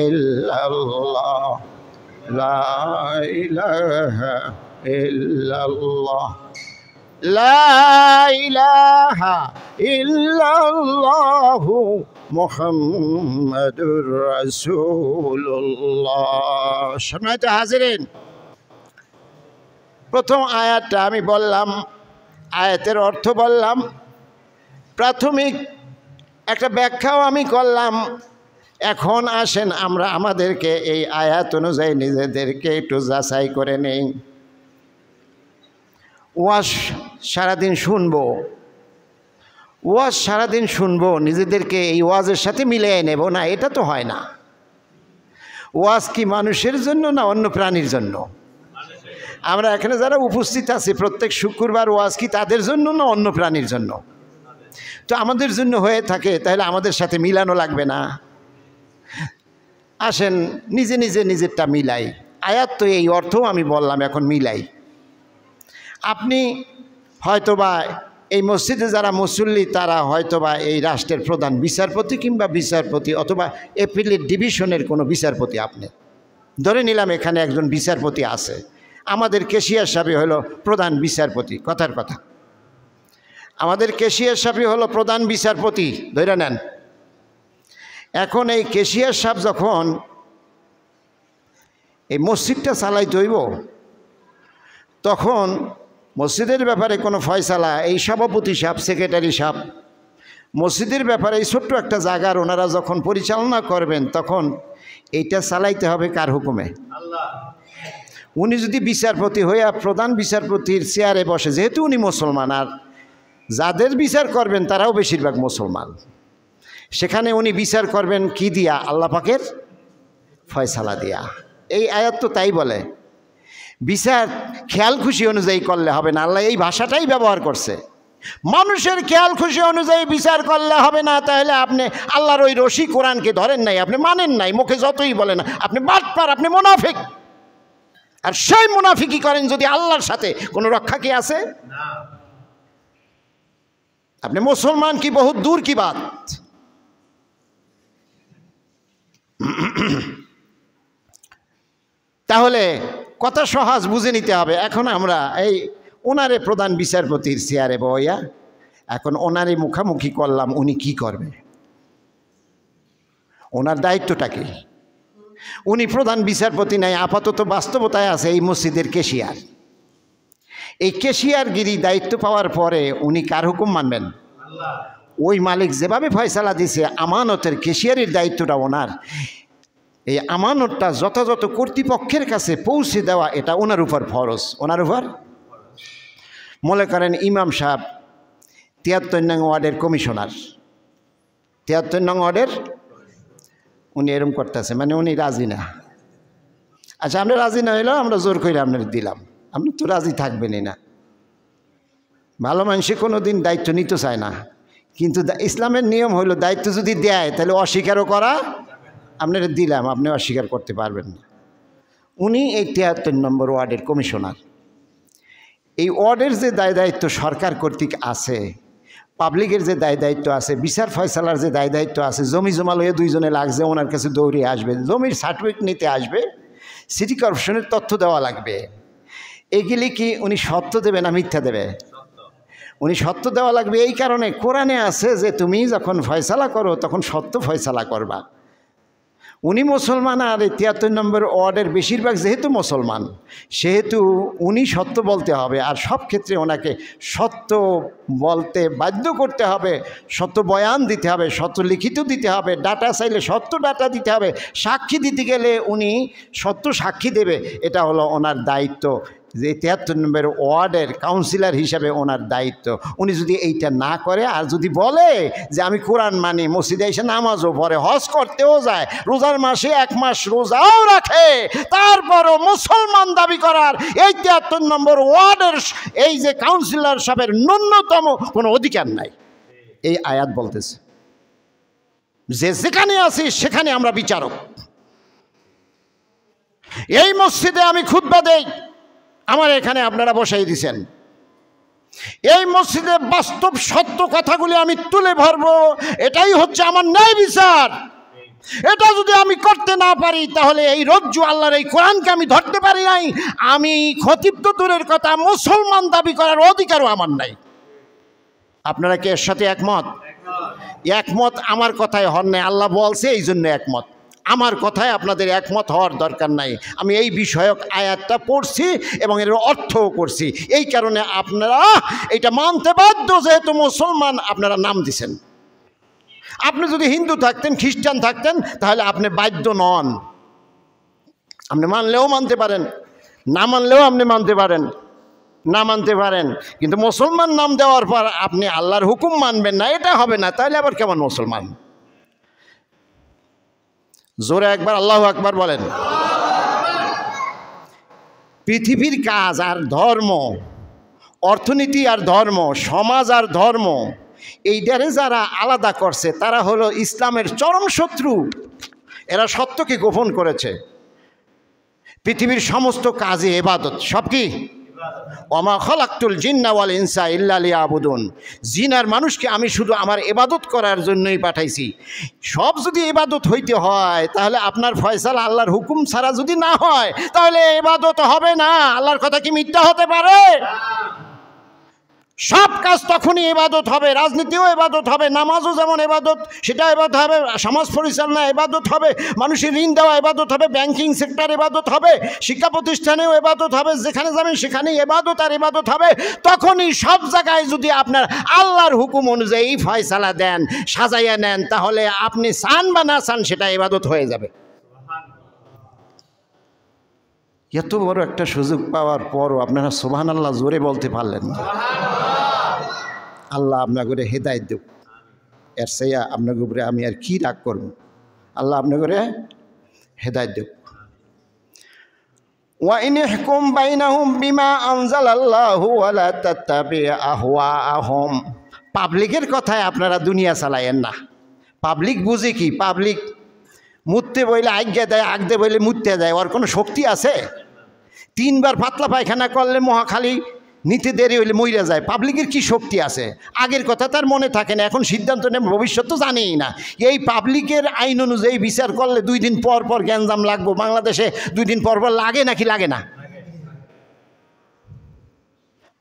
ইল্লাল্লাহ, লা ইলাহা ইল্লাল্লাহ, লা ইলাহা ইল্লাল্লাহু মুহাম্মাদুর রাসূলুল্লাহ। সম্মানিত হাজিরিন, প্রথম আয়াতটা আমি বললাম, আয়াতের অর্থ বললাম, প্রাথমিক একটা ব্যাখ্যাও আমি করলাম। এখন আসেন আমরা আমাদেরকে এই আয়াত অনুযায়ী নিজেদেরকে একটু যাচাই করে নেই। ওয়াজ সারাদিন শুনবো, ওয়াজ সারাদিন শুনবো, নিজেদেরকে এই ওয়াজের সাথে মিলিয়ে নেব না, এটা তো হয় না। ওয়াজ কি মানুষের জন্য না অন্য প্রাণীর জন্য? আমরা এখানে যারা উপস্থিত আছি প্রত্যেক শুক্রবার, ওয়াজ কি তাদের জন্য না অন্য প্রাণীর জন্য? তো আমাদের জন্য হয়ে থাকে, তাহলে আমাদের সাথে মিলানো লাগবে না। আসেন নিজে নিজে নিজেরটা মিলাই। আয়াত তো এই অর্থও আমি বললাম, এখন মিলাই। আপনি হয়তোবা এই মসজিদে যারা মুসল্লি তারা হয়তোবা এই রাষ্ট্রের প্রধান বিচারপতি কিংবা বিচারপতি অথবা এপিলেট ডিভিশনের কোনো বিচারপতি। আপনি ধরে নিলাম এখানে একজন বিচারপতি আছে, আমাদের ক্যাশিয়ার সাহেব হলো প্রধান বিচারপতি, কথার কথা। আমাদের ক্যাশিয়ার সাহেব হলো প্রধান বিচারপতি, ধরে নেন। এখন এই ক্যাশিয়ার সাহেব যখন এই মসজিদটা চালাইতে হইব, তখন মসজিদের ব্যাপারে কোনো ফয়সালা এই সভাপতি সাহেব, সেক্রেটারি সাহেব মসজিদের ব্যাপারে এই ছোট্ট একটা জায়গার ওনারা যখন পরিচালনা করবেন, তখন এইটা চালাইতে হবে কার হুকুমে? উনি যদি বিচারপতি হইয়া প্রধান বিচারপতির চেয়ারে বসে, যেহেতু উনি মুসলমান, আর যাদের বিচার করবেন তারাও বেশিরভাগ মুসলমান, সেখানে উনি বিচার করবেন কি দিয়া? আল্লাহ পাকের ফয়সালা দিয়া। এই আয়াত তো তাই বলে। বিচার খেয়াল খুশি অনুযায়ী করলে হবে না, আল্লাহ এই ভাষাটাই ব্যবহার করছে। মানুষের খেয়াল খুশি অনুযায়ী বিচার করলে হবে না। তাহলে আপনি আল্লাহর ওই রশি কোরআনকে ধরেন নাই, আপনি মানেন নাই, মুখে যতই বলেন, আপনি বাটপার, আপনি মুনাফিক। আর সেই মুনাফিকি করেন যদি আল্লাহর সাথে কোনো রক্ষা কি আছে? আপনি মুসলমান কি বহুত দূর কি বাত। তাহলে কথা সহজ বুঝে নিতে হবে। এখন আমরা এই ওনারে প্রধান বিচারপতির চেয়ারে বইয়া এখন ওনারে মুখামুখি করলাম, উনি কি করবে? ওনার দায়িত্বটা কি? উনি প্রধান বিচারপতি নাই, আপাতত বাস্তবতায় আছে এই মসজিদের ক্যাশিয়ার। এই ক্যাশিয়ারগিরি দায়িত্ব পাওয়ার পরে উনি কার হুকুম মানবেন? ওই মালিক যেভাবে ফয়সালা দিছে, আমানতের ক্যাশিয়ারের দায়িত্বটা ওনার। এই আমানতটা যথাযথ কর্তৃপক্ষের কাছে পৌঁছে দেওয়া, এটা ওনার উপর ফরজ। ওনার উপর মনে করেন ইমাম সাহেব ৭৩ নং ওয়ার্ডের কমিশনার, ৭৩ নং ওয়ার্ডের, উনি এরম করতেছে, মানে উনি রাজি না। আচ্ছা, আমরা রাজি না হইলেও আমরা জোর করে আপনার দিলাম, আপনি তো রাজি থাকবেনই না। ভালো মানুষে কোনো দিন দায়িত্ব নিতে চায় না, কিন্তু ইসলামের নিয়ম হইল দায়িত্ব যদি দেয় তাহলে অস্বীকারও করা, আপনারা দিলাম, আপনি অস্বীকার করতে পারবেন না। উনি এই ৭৩ নম্বর ওয়ার্ডের কমিশনার। এই ওয়ার্ডের যে দায় দায়িত্ব সরকার কর্তৃক আছে, পাবলিকের যে দায় দায়িত্ব আছে, বিচার ফয়সালার যে দায় দায়িত্ব আছে, জমি জমা লইয়ে দুইজনে লাগছে, ওনার কাছে দৌড়ে আসবে, জমির সার্টিফিকেট নিতে আসবে, সিটি কর্পোরেশনের তথ্য দেওয়া লাগবে। এগুলি কি উনি সত্য দেবে না মিথ্যা দেবে? উনি সত্য দেওয়া লাগবে। এই কারণে কোরআনে আছে যে তুমি যখন ফয়সালা করো তখন সত্য ফয়সালা করবা। উনি মুসলমান, আর এই ৭৩ নম্বর ওয়ার্ডের বেশিরভাগ যেহেতু মুসলমান, সেহেতু উনি সত্য বলতে হবে। আর সব ক্ষেত্রে ওনাকে সত্য বলতে বাধ্য করতে হবে, সত্য বয়ান দিতে হবে, সত্য লিখিত দিতে হবে, ডাটা চাইলে সত্য ডাটা দিতে হবে, সাক্ষী দিতে গেলে উনি সত্য সাক্ষী দেবে। এটা হলো ওনার দায়িত্ব। যে 73 নম্বর ওয়ার্ডের কাউন্সিলর হিসাবে ওনার দায়িত্ব। উনি যদি এইটা না করে আর যদি বলে যে আমি কোরআন মানি, মসজিদে এসে নামাজও পড়ে, হজ করতেও যায়, রোজার মাসে 1 মাস রোজাও রাখে, তারপরও মুসলমান দাবি করার এই 73 নম্বর ওয়ার্ডের এই যে কাউন্সিলর সাহেবের ন্যূনতম কোনো অধিকার নাই। এই আয়াত বলতেছে যে যেখানে আছি সেখানে আমরা বিচারক। এই মসজিদে আমি খুতবা দেই, আমার এখানে আপনারা বসাই দিয়েছেন। এই মসজিদে বাস্তব সত্য কথাগুলি আমি তুলে ধরবো, এটাই হচ্ছে আমার ন্যায় বিচার। এটা যদি আমি করতে না পারি তাহলে এই রজ্জু আল্লাহর এই কোরআনকে আমি ধরতে পারি নাই, আমি খতিব তো দূরের কথা, মুসলমান দাবি করার অধিকারও আমার নাই। আপনারা কি এর সাথে একমত? একমত আমার কথায় হন নাই, আল্লাহ বলছে এই জন্য একমত। আমার কথায় আপনাদের একমত হওয়ার দরকার নাই। আমি এই বিষয়ক আয়াতটা পড়ছি এবং এর অর্থও করছি, এই কারণে আপনারা এটা মানতে বাধ্য। যেহেতু মুসলমান আপনারা নাম দিছেন, আপনি যদি হিন্দু থাকতেন, খ্রিস্টান থাকতেন, তাহলে আপনি বাধ্য নন। আপনি মানলেও মানতে পারেন, না মানলেও আপনি মানতে পারেন, না মানতে পারেন, কিন্তু মুসলমান নাম দেওয়ার পর আপনি আল্লাহর হুকুম মানবেন না, এটা হবে না। তাহলে আবার কেমন মুসলমান? জোরে একবার আল্লাহু আকবার বলেন। পৃথিবীর কাজ আর ধর্ম, অর্থনীতি আর ধর্ম, সমাজ আর ধর্ম, এইটারে যারা আলাদা করছে তারা হলো ইসলামের চরম শত্রু। এরা সত্যকে গোপন করেছে। পৃথিবীর সমস্ত কাজে ইবাদত, সব কি? ওমা খলাকতুল জিন্না ওয়াল ইনসা ইল্লা লিয়াবুদুন। জিন আর মানুষকে আমি শুধু আমার ইবাদত করার জন্যই পাঠাইছি। সব যদি ইবাদত হইতে হয় তাহলে আপনার ফয়সালা আল্লাহর হুকুম ছাড়া যদি না হয় তাহলে ইবাদত হবে না। আল্লাহর কথা কি মিথ্যা হতে পারে? সব কাজ তখনই ইবাদত হবে। রাজনীতিও ইবাদত হবে, নামাজও যেমন ইবাদত, সেটা ইবাদত হবে, সমাজ পরিচালনা ইবাদত হবে, মানুষের ঋণ দেওয়া ইবাদত হবে, ব্যাংকিং সেক্টর ইবাদত হবে, শিক্ষা প্রতিষ্ঠানেও ইবাদত হবে, যেখানে যাবেন সেখানেই ইবাদত আর ইবাদত হবে। তখনই সব জায়গায় যদি আপনার আল্লাহর হুকুম অনুযায়ী ফয়সালা দেন, সাজাইয়া নেন, তাহলে আপনি চান বা না চান সেটা ইবাদত হয়ে যাবে। এত বড় একটা সুযোগ পাওয়ার পরও আপনারা সুবহানাল্লাহ জোরে বলতে পারলেন না। আল্লাহ আপনাকে হেদায়েত দেব। এর সেয়া আপনাকে উপরে আমি আর কি রাগ করব? আল্লাহ আপনাকে হেদায়েত দেব। ওয়া ইন ইহকুম বাইনাহুম বিমা আনজালাল্লাহু ওয়ালা তাত্তাবি আহওয়াআহুম। পাবলিকের কথায় আপনারা দুনিয়া চালায়েন না। পাবলিক বুঝে কি? পাবলিক মুততে বইলে আজ্ঞা দেয়, আগদে বইলে মুততে দেয়। ওর কোনো শক্তি আছে? 3 বার পাতলা পায়খানা করলে মহাখালী নিতে দেরি হইলে মইরা যায়। পাবলিকের কি শক্তি আছে? আগের কথা তার মনে থাকে না, এখন সিদ্ধান্ত নেই, ভবিষ্যৎ তো জানেই না। এই পাবলিকের আইন অনুযায়ী বিচার করলে 2 দিন পর পর গ্যাঞ্জাম লাগবো। বাংলাদেশে 2 দিন পর পর লাগে নাকি লাগে না?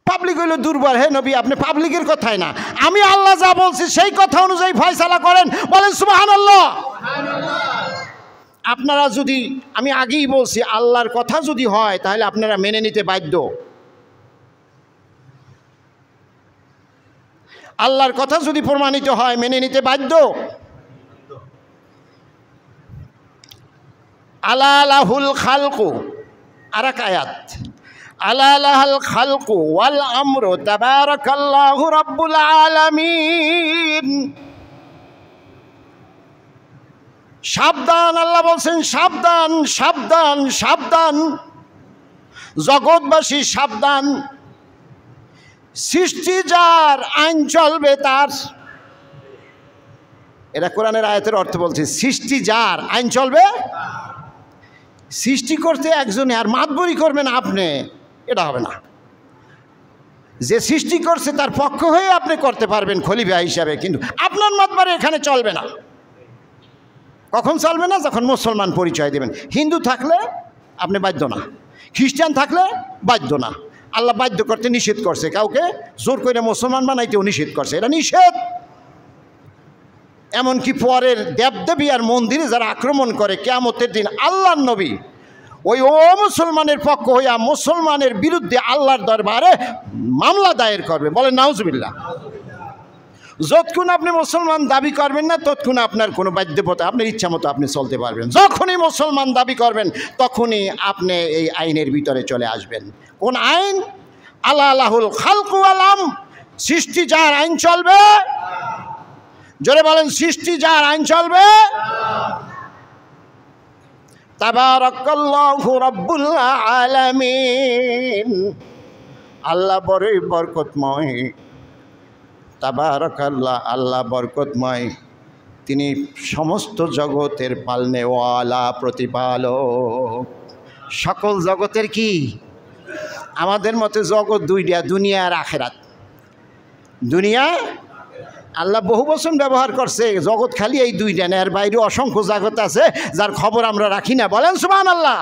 পাবলিক হইল দুর্বল। হে নবী, আপনি পাবলিকের কথাই না, আমি আল্লাহ যা বলছি সেই কথা অনুযায়ী ফয়সালা করেন। বলেন সুবহানাল্লাহ। আপনারা যদি, আমি আগেই বলছি, আল্লাহর কথা যদি হয় তাহলে আপনারা মেনে নিতে বাধ্য। আল্লাহর কথা যদি প্রমাণিত হয় মেনে নিতে বাধ্য। আলা লাহুল খালকু, আরেক আয়াত, আলা লাহুল খালকু ওয়াল আমরু তাবারাকাল্লাহু রাব্বুল আলামিন। সাবধান, আল্লাহ বলছেন সাবধান, সাবধান, সাবধান, জগৎবাসী সাবধান। সৃষ্টি যার, আইন চলবে তার। এটা কোরআনের আয়াতের অর্থ বলছে। সৃষ্টি যার, আইন চলবে। সৃষ্টি করতে একজনে আর মাতবরি করবেন আপনি, এটা হবে না। যে সৃষ্টি করছে তার পক্ষ হয়ে আপনি করতে পারবেন খলিফা হিসাবে, কিন্তু আপনার মাতবরি এখানে চলবে না। কখন চলবে না? যখন মুসলমান পরিচয় দেবেন। হিন্দু থাকলে আপনি বাধ্য না, খ্রিস্টান থাকলে বাধ্য না। আল্লাহ বাধ্য করতে নিষেধ করছে, কাউকে জোর করে মুসলমান বানাইতেও নিষেধ করছে, এটা নিষেধ। এমনকি পরের দেবদেবী আর মন্দিরে যারা আক্রমণ করে, কিয়ামতের দিন আল্লাহর নবী ওই মুসলমানের পক্ষ হইয়া মুসলমানের বিরুদ্ধে আল্লাহর দরবারে মামলা দায়ের করবে। বলেন নাউজুবিল্লাহ। যতক্ষণ আপনি মুসলমান দাবি করবেন না ততক্ষণ আপনার কোনো বাধ্যবাধকতা, আপনার ইচ্ছা মতো আপনি চলতে পারবেন। যখনই মুসলমান দাবি করবেন তখনই আপনি এই আইনের ভিতরে চলে আসবেন। কোন আইন? আল্লাহুল খালকু ওয়াল আমর, সৃষ্টি যার আইন চলবে। জোরে বলেন, সৃষ্টি যার আইন চলবে। তাবারাকাল্লাহু রাব্বুল আলামিন, আল্লাহ বড়ই বরকতময়। তাবারাকাল্লাহ, আল্লাহ বরকতময়, তিনি সমস্ত জগতের পালনেওয়ালা, প্রতিপালক। সকল জগতের কি? আমাদের মতে জগৎ দুইটা, দুনিয়া আর আখেরাত। দুনিয়া আল্লাহ বহু বচন ব্যবহার করছে, জগৎ খালি এই দুইটা না, এর বাইরে অসংখ্য জগৎ আছে যার খবর আমরা রাখি না। বলেন সুবহানাল্লাহ।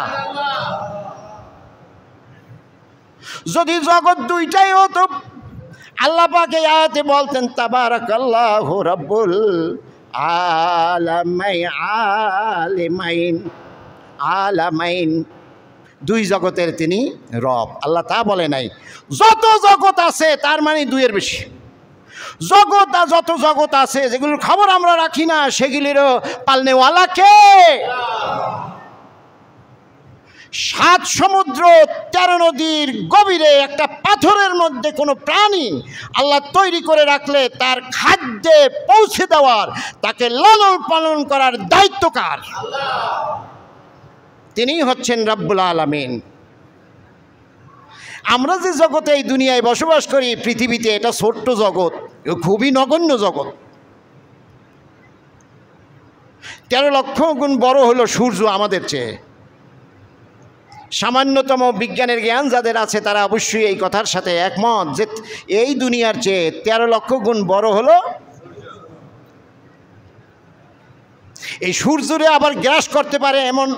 যদি জগৎ দুইটাই হতো, আল্লাহ পাক এই আয়াতে বলতেন তাবারাকাল্লাহু রাব্বুল আলামাইন, দুই জগতের তিনি রব। আল্লাহ তা বলে নাই। যত জগৎ আছে তার মানে দুইয়ের বেশি জগৎ। আর যত জগৎ আছে যেগুলোর খবর আমরা রাখি না, সেগুলিরও পালনেওয়ালা কে? 7 সমুদ্র 13 নদীর গভীরে একটা পাথরের মধ্যে কোনো প্রাণী আল্লাহ তৈরি করে রাখলে তার খাদ্যে পৌঁছে দেওয়ার, তাকে লালন পালন করার দায়িত্ব কার? তিনি হচ্ছেন রব্বুল আলামিন। আমরা যে জগতে এই দুনিয়ায় বসবাস করি, পৃথিবীতে, এটা ছোট্ট জগৎ, খুবই নগণ্য জগৎ। 13 লক্ষ গুণ বড় হলো সূর্য আমাদের চেয়ে। সামান্যতম বিজ্ঞানের জ্ঞান যাদের আছে তারা অবশ্যই এই কথার সাথে একমত যে এই দুনিয়ার চেয়ে 13 লক্ষ গুণ বড় হলো এই সূর্যরে। আবার গ্রাস করতে পারে এমন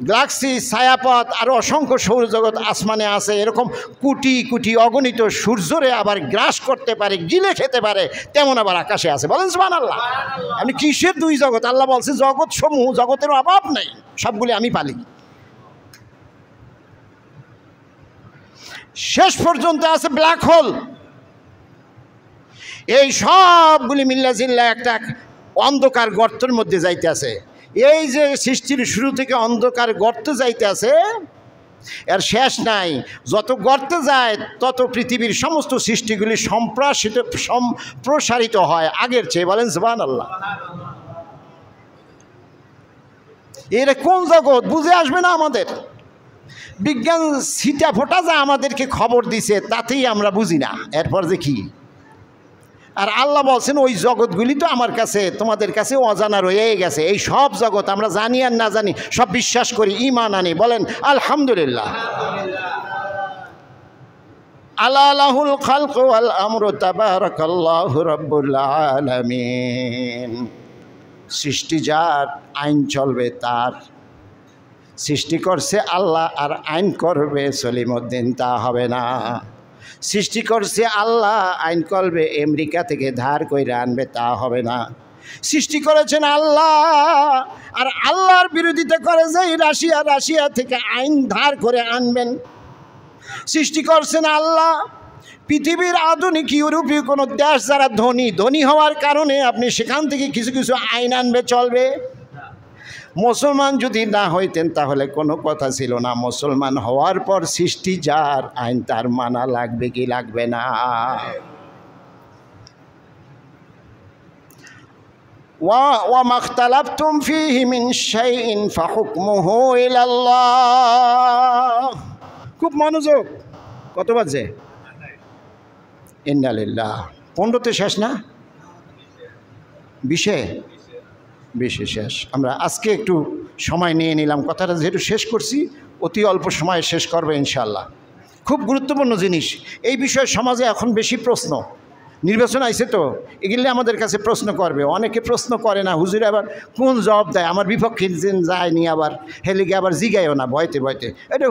গ্যালাক্সি, ছায়াপথ, আরও অসংখ্য সৌরজগৎ আসমানে আছে। এরকম কোটি কোটি অগণিত সূর্যরে আবার গ্রাস করতে পারে, গিলে খেতে পারে, তেমন আবার আকাশে আছে। বলেন সুবহানাল্লাহ। আপনি কিসের দুই জগৎ? আল্লাহ বলছে জগৎ সমূহ, জগতের অভাব নেই, সবগুলি আমি পালি। শেষ পর্যন্ত আছে ব্ল্যাক হোল। এই সবগুলি মিল্লা জিল্লা একটা অন্ধকার গর্তের মধ্যে যাইতে আছে। এই যে সৃষ্টির শুরু থেকে অন্ধকার গর্তে যাইতে আছে, এর শেষ নাই। যত গর্তে যায় তত পৃথিবীর সমস্ত সৃষ্টিগুলি সম্প্রসারিত হয় আগের চেয়ে। বলেন সুবহানাল্লাহ। এর কোন জগৎ বুঝে আসবে না আমাদের? বিজ্ঞান ছিটা ফোটা যা আমাদেরকে খবর দিছে তাতেই আমরা বুঝি না, এরপর যে কি। আর আল্লাহ বলছেন ওই জগৎগুলি তো আমার কাছে, তোমাদের কাছে অজানা রয়ে গেছে। এই সব জগৎ আমরা জানি আর না জানি সব বিশ্বাস করি, ঈমান আনি। বলেন আলহামদুলিল্লাহ। আল্লাহুল খালকু ওয়াল আমরু তাবারাকাল্লাহু রাব্বুল আলামিন। সৃষ্টি যার, আইন চলবে তার। সৃষ্টি করছে আল্লাহ আর আইন করবে সলিমউদ্দিন, তা হবে না। সৃষ্টি করছে আল্লাহ, আইন করবে আমেরিকা থেকে ধার কইরা আনবে, তা হবে না। সৃষ্টি করেছেন আল্লাহ আর আল্লাহর বিরোধিতা করে যাই রাশিয়া, রাশিয়া থেকে আইন ধার করে আনবেন। সৃষ্টি করছেন আল্লাহ। পৃথিবীর আধুনিক ইউরোপীয় কোনো দেশ যারা ধনী, ধনী হওয়ার কারণে আপনি সেখান থেকে কিছু কিছু আইন আনবে, চলবে। মুসলমান যদি না হইতেন তাহলে কোনো কথা ছিল না। মুসলমান হওয়ার পর সৃষ্টি যার, আইন তার মানা লাগবে কি লাগবে না? ওয়া মাখতালাফতুম ফীহি মিন শাইইন ফাহুকমুহু ইলাল্লাহ। খুব মনোযোগ। কত বাজে? ইন্না লিল্লাহ। 15তে শেষ না? 20-এ শেষ। আমরা আজকে একটু সময় নিয়ে নিলাম, কথাটা যেহেতু শেষ করছি অতি অল্প সময়ে শেষ করবে ইনশাআল্লাহ। খুব গুরুত্বপূর্ণ জিনিস এই বিষয়ে। সমাজে এখন বেশি প্রশ্ন, নির্বাচন আইছে তো এগুলি আমাদের কাছে প্রশ্ন করবে। অনেকে প্রশ্ন করে না, হুজুর আবার কোন জবাব দেয়, আমার বিপক্ষে যায়নি, আবার হেলিকে আবার জিগায়ও না ভয়তে ভয়তে। এটা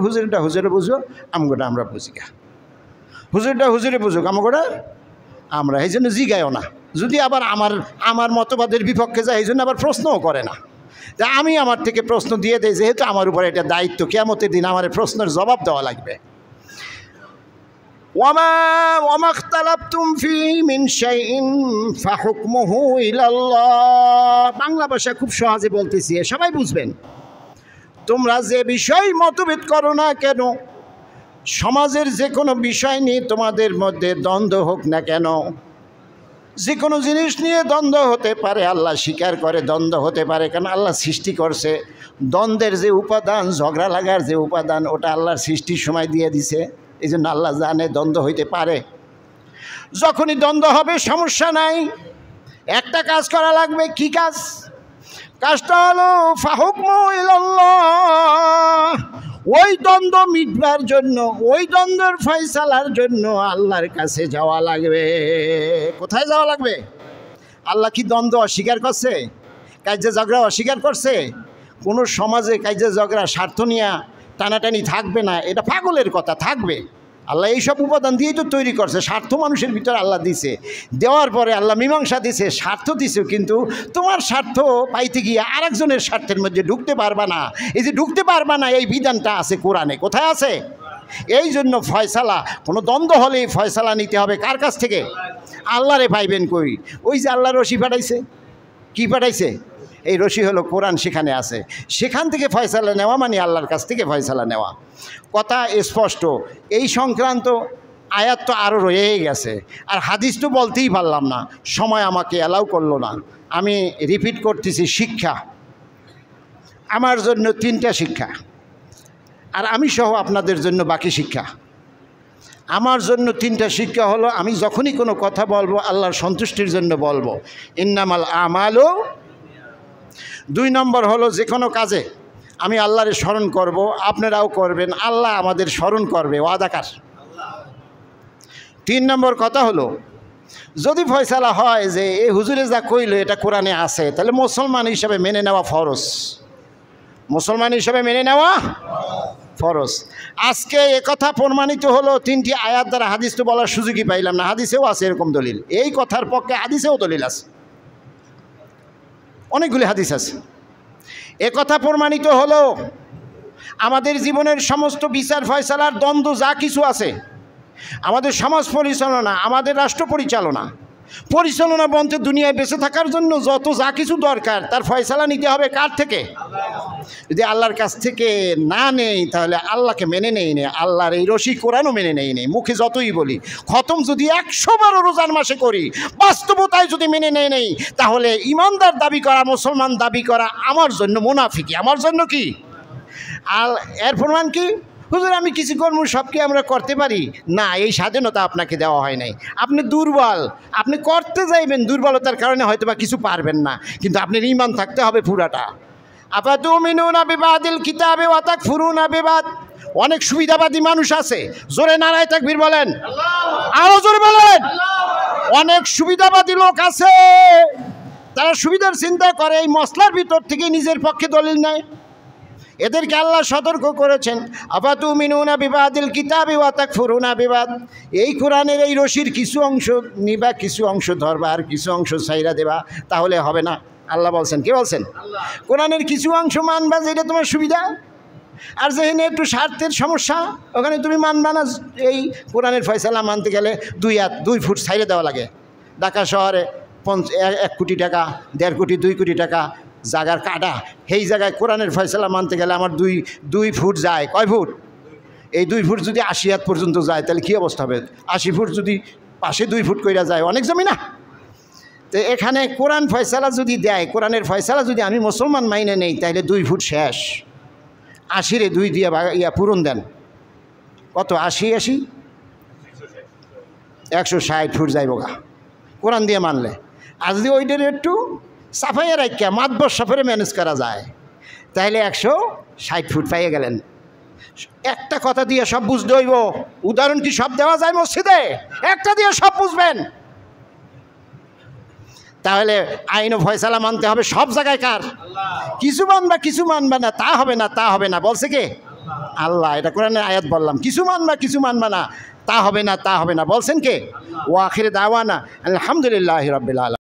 হুজুরে বুঝো, আমগোটা আমরা বুঝি গা। হুজুরে বুঝুক, আমগোটা আমরা, এই জন্য জিগায়ও না। যদি আবার আমার মতবাদের বিপক্ষে যায় এই জন্য আবার প্রশ্নও করে না। তা আমি আমার থেকে প্রশ্ন দিয়ে দেয়, যেহেতু আমার উপরে এটা দায়িত্ব, কিয়ামতের দিন আমার প্রশ্নের জবাব দেওয়া লাগবে। ওয়া মা মাখতালাফতুম ফীহি মিন শাইইন ফাহুকমুহু ইলাল্লাহ। বাংলা ভাষা খুব সহজে বলতেছি, সবাই বুঝবেন। তোমরা যে বিষয় মতভেদ করো না কেন, সমাজের যে কোনো বিষয় নিয়ে তোমাদের মধ্যে দ্বন্দ্ব হোক না কেন, যে কোনো জিনিস নিয়ে দ্বন্দ্ব হতে পারে, আল্লাহ স্বীকার করে দ্বন্দ্ব হতে পারে, কারণ আল্লাহ সৃষ্টি করছে। দ্বন্দ্বের যে উপাদান, ঝগড়া লাগার যে উপাদান, ওটা আল্লাহর সৃষ্টির সময় দিয়ে দিছে। এই জন্য আল্লাহ জানে দ্বন্দ্ব হইতে পারে। যখনই দ্বন্দ্ব হবে সমস্যা নাই, একটা কাজ করা লাগবে। কি কাজ? কাজটা হলো ফাহুকমু ইলাল্লাহ। ওই দ্বন্দ্ব মিটবার জন্য, ওই দ্বন্দ্বের ফয়সালার জন্য আল্লাহর কাছে যাওয়া লাগবে। কোথায় যাওয়া লাগবে? আল্লাহ কি দ্বন্দ্ব অস্বীকার করছে? কাজে ঝগড়া অস্বীকার করছে? কোনো সমাজে কাজে ঝগড়া স্বার্থ নিয়ে টানাটানি থাকবে না, এটা পাগলের কথা। থাকবে। আল্লাহ এইসব উপাদান দিয়েই তো তৈরি করছে। স্বার্থ মানুষের ভিতরে আল্লাহ দিছে, দেওয়ার পরে আল্লাহ মীমাংসা দিছে, স্বার্থ দিছে। কিন্তু তোমার স্বার্থ পাইতে গিয়ে আরেকজনের স্বার্থের মধ্যে ঢুকতে পারবা না। এই যে ঢুকতে পারবা না, এই বিধানটা আছে কোরআনে। কোথায় আছে? এই জন্য ফয়সালা, কোনো দ্বন্দ্ব হলেই ফয়সালা নিতে হবে কার কাছ থেকে? আল্লাহরে পাইবেন কই? ওই যে আল্লাহ রশি পাঠাইছে। কি পাঠাইছে? এই রশি হলো কোরআন, সেখানে আছে। সেখান থেকে ফয়সালা নেওয়া মানে আল্লাহর কাছ থেকে ফয়সালা নেওয়া। কথা স্পষ্ট। এই সংক্রান্ত আয়াত তো আরও রয়েই গেছে, আর হাদিস তো বলতেই পারলাম না, সময় আমাকে অ্যালাউ করলো না। আমি রিপিট করতেছি, শিক্ষা আমার জন্য 3টা শিক্ষা, আর আমি সহ আপনাদের জন্য বাকি শিক্ষা। আমার জন্য 3টা শিক্ষা হলো, আমি যখনই কোনো কথা বলবো আল্লাহর সন্তুষ্টির জন্য বলবো, ইন্নামাল আমালু। 2 নম্বর হলো, যে কোনো কাজে আমি আল্লাহরে স্মরণ করব, আপনারাও করবেন, আল্লাহ আমাদের স্মরণ করবে, ওয়াদাকার। 3 নম্বর কথা হলো, যদি ফয়সালা হয় যে এই হুজুরে যা কইল এটা কোরআনে আছে, তাহলে মুসলমান হিসাবে মেনে নেওয়া ফরজ। মুসলমান হিসাবে মেনে নেওয়া ফরজ। আজকে একথা প্রমাণিত হলো 3টি আয়াত দ্বারা। হাদিস তো বলার সুযোগই পাইলাম না, হাদিসেও আছে এরকম দলিল। এই কথার পক্ষে হাদিসেও দলিল আছে, অনেকগুলি হাদিস আছে। একথা প্রমাণিত হলো, আমাদের জীবনের সমস্ত বিচার ফয়সালার দ্বন্দ্ব যা কিছু আছে, আমাদের সমাজ পরিচালনা, আমাদের রাষ্ট্র পরিচালনা বলতে দুনিয়ায় বেঁচে থাকার জন্য যত যা কিছু দরকার, তার ফয়সালা নিতে হবে কার থেকে? যদি আল্লাহর কাছ থেকে না নেই, তাহলে আল্লাহকে মেনে নেই নে। আল্লাহর এই রশি কোরআনও মেনে নেই নে। মুখে যতই বলি, খতম যদি 100 বারও রোজার মাসে করি, বাস্তবতায় যদি মেনে নেই, তাহলে ইমানদার দাবি করা, মুসলমান দাবি করা আমার জন্য মুনাফিকি। আমার জন্য কি? আর এর প্রমাণ কি? হুজুর আমি কিছু কর্ম সব কি আমরা করতে পারি না? এই স্বাধীনতা আপনাকে দেওয়া হয় নাই। আপনি দুর্বল, আপনি করতে যাইবেন, দুর্বলতার কারণে হয়তো বা কিছু পারবেন না, কিন্তু আপনার ঈমান থাকতে হবে পুরাটা। আফাতুমিনুনা বিবাদিল কিতাবি ওয়া তাকফুরুনা বিবাদ। অনেক সুবিধাবাদী মানুষ আছে, জোরে নারায়ে তাকবীর বলেন, আরো জোরে বলেন। অনেক সুবিধাবাদী লোক আছে, তারা সুবিধার চিন্তা করে, এই মসলার ভিতর থেকে নিজের পক্ষে দলিল নেয়। এদেরকে আল্লাহ সতর্ক করেছেন, আফাতুমিনুনা বিবাদিল কিতাবি ওয়া তাকফুরুনা বিবাদ। এই কোরআনের এই রশির কিছু অংশ নিবা, কিছু অংশ ধরবা, আর কিছু অংশ ছাইরা দেবা, তাহলে হবে না। আল্লাহ বলছেন। কে বলছেন? কোরআনের কিছু অংশ মানবা, যেটা তোমার সুবিধা, আর যেখানে একটু স্বার্থের সমস্যা, ওখানে তুমি মানবা না। এই কোরআনের ফয়সালা মানতে গেলে 2 ফুট ছাইরে দেওয়া লাগে। ঢাকা শহরে 1 কোটি টাকা, 1.5 কোটি, 2 কোটি টাকা জায়গার কাটা, সেই জায়গায় কোরআনের ফয়সালা মানতে গেলে আমার 2 ফুট যায়। কয় ফুট? এই 2 ফুট যদি 80 হাত পর্যন্ত যায়, তাহলে কী অবস্থা হবে? 80 ফুট যদি পাশে 2 ফুট কইরা যায়, অনেক জমি না? তো এখানে কোরআন ফয়সালা যদি দেয়, কোরআনের ফয়সালা যদি আমি মুসলমান মাইনে নেই, তাহলে 2 ফুট শেষ। 80-রে 2 দিয়ে পূরণ দেন, কত? 80 160 ফুট যাইব গা কোরআন দিয়ে মানলে। আর যদি ওইটার একটু সাফাইয়া রাখিয়া মাতবর সাফারে ম্যানেজ করা যায়, তাহলে 160 ফুট পাইয়ে গেলেন। একটা কথা দিয়ে সব বুঝতে হইব। উদাহরণ কি সব দেওয়া যায় মসজিদে? একটা দিয়ে সব বুঝবেন। তাহলে আইন ও ফয়সালা মানতে হবে সব জায়গায় কার? কিছু মানবা, কিছু মানবা না, তা হবে না, তা হবে না বলছে কে? আল্লাহ। এটা কোরআনের আয়াত বললাম। কিছু মানবা, কিছু মানবা না, তা হবে না, তা হবে না বলছেন কে? ওয়া আখিরে দাওয়ানা আলহামদুলিল্লাহি রাব্বিল আলামিন।